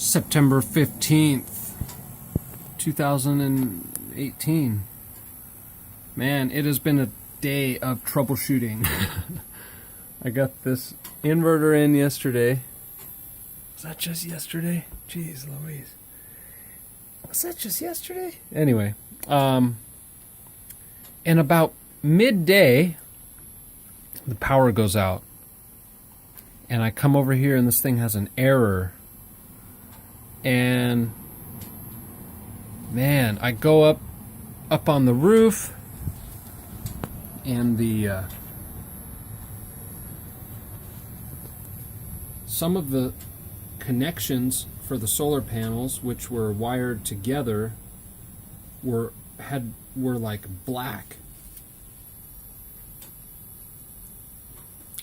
September 15th, 2018. Man, it has been a day of troubleshooting. I got this inverter in yesterday. Was that just yesterday? Jeez Louise. Was that just yesterday? Anyway, and about midday, the power goes out. And I come over here and this thing has an error. And man, I go up on the roof, and the some of the connections for the solar panels, which were wired together, were like black.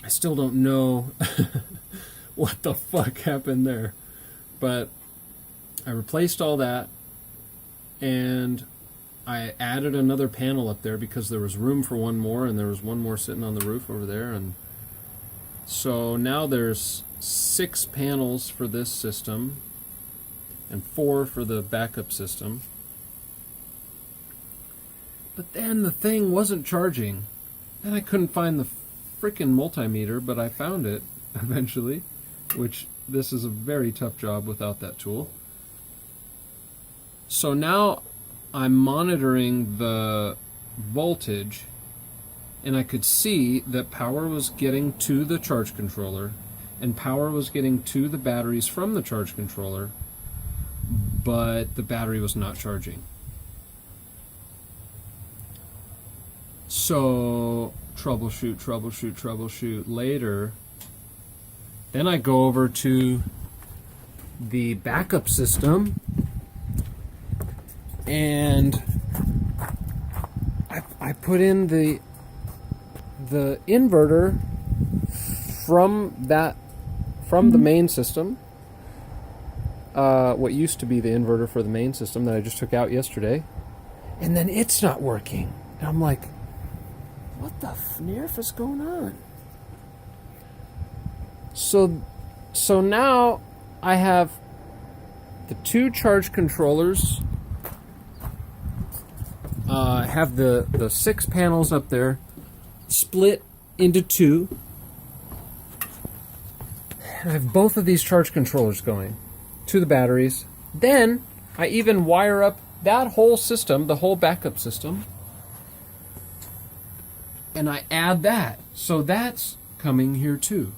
I still don't know what the fuck happened there, but I replaced all that, and I added another panel up there because there was room for one more, and there was one more sitting on the roof over there, and so now there's 6 panels for this system and 4 for the backup system. But then the thing wasn't charging, and I couldn't find the freaking multimeter, but I found it eventually, which this is a very tough job without that tool. So now I'm monitoring the voltage, and I could see that power was getting to the charge controller and power was getting to the batteries from the charge controller, but the battery was not charging. So troubleshoot later. Then I go over to the backup system, and I put in the inverter from the main system, what used to be the inverter for the main system that I just took out yesterday, and then it's not working. And I'm like, what the nerf is going on? So now I have the 2 charge controllers. I have the 6 panels up there split into 2. And I have both of these charge controllers going to the batteries. Then I even wire up that whole system, the whole backup system, and I add that. So that's coming here too.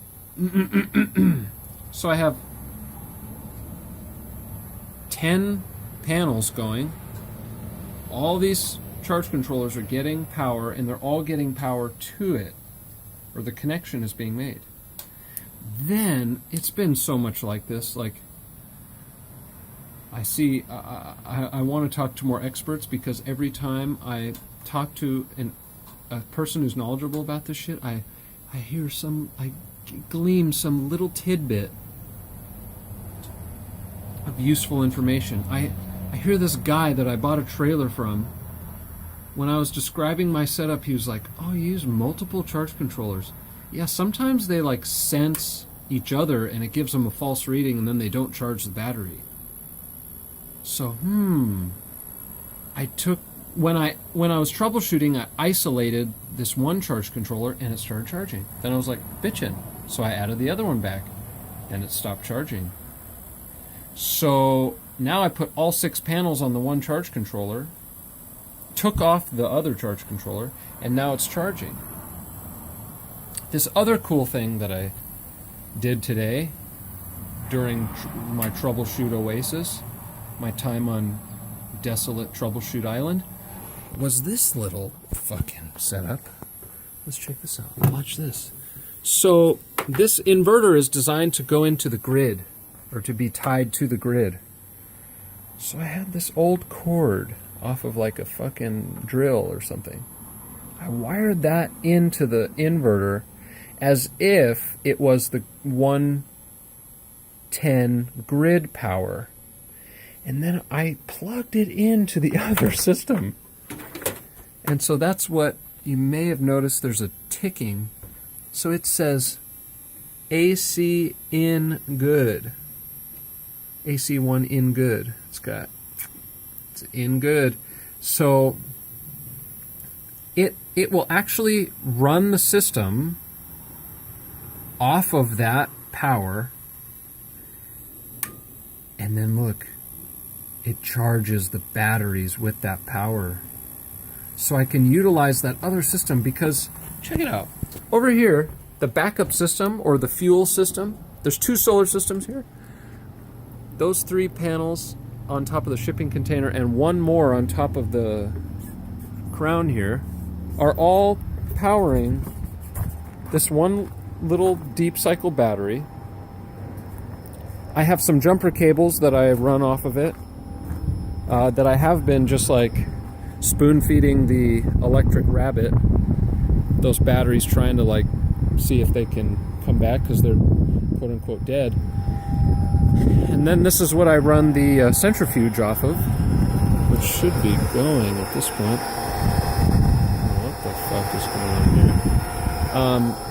So I have 10 panels going. All these charge controllers are getting power, and they're all getting power to it, or the connection is being made. Then it's been so much like this. Like, I see, I want to talk to more experts, because every time I talk to a person who's knowledgeable about this shit, I glean some little tidbit of useful information. I hear this guy that I bought a trailer from, when I was describing my setup, he was like, oh, you use multiple charge controllers. Yeah, sometimes they like sense each other and it gives them a false reading, and then they don't charge the battery. So, I took, when I was troubleshooting, I isolated this one charge controller and it started charging. Then I was like, bitchin'. So I added the other one back and it stopped charging. So now I put all 6 panels on the one charge controller, took off the other charge controller, and now it's charging. This other cool thing that I did today during my troubleshoot oasis, my time on desolate Troubleshoot Island, was this little fucking setup. Let's check this out. Watch this. So this inverter is designed to go into the grid, or to be tied to the grid. So I had this old cord off of like a fucking drill or something. I wired that into the inverter as if it was the 110 grid power. And then I plugged it into the other system. And so that's what you may have noticed. There's a ticking. So it says AC in good. AC1 in good. It's in good. So it will actually run the system off of that power, and then look, it charges the batteries with that power. So I can utilize that other system because, check it out. Over here, the backup system or the fuel system, there's 2 solar systems here. Those 3 panels on top of the shipping container and 1 more on top of the crown here are all powering this one little deep cycle battery. I have some jumper cables that I run off of it that I have been just like spoon feeding the electric rabbit those batteries, trying to like see if they can come back because they're quote unquote dead. And then this is what I run the centrifuge off of, which should be going at this point. What the fuck is going on here?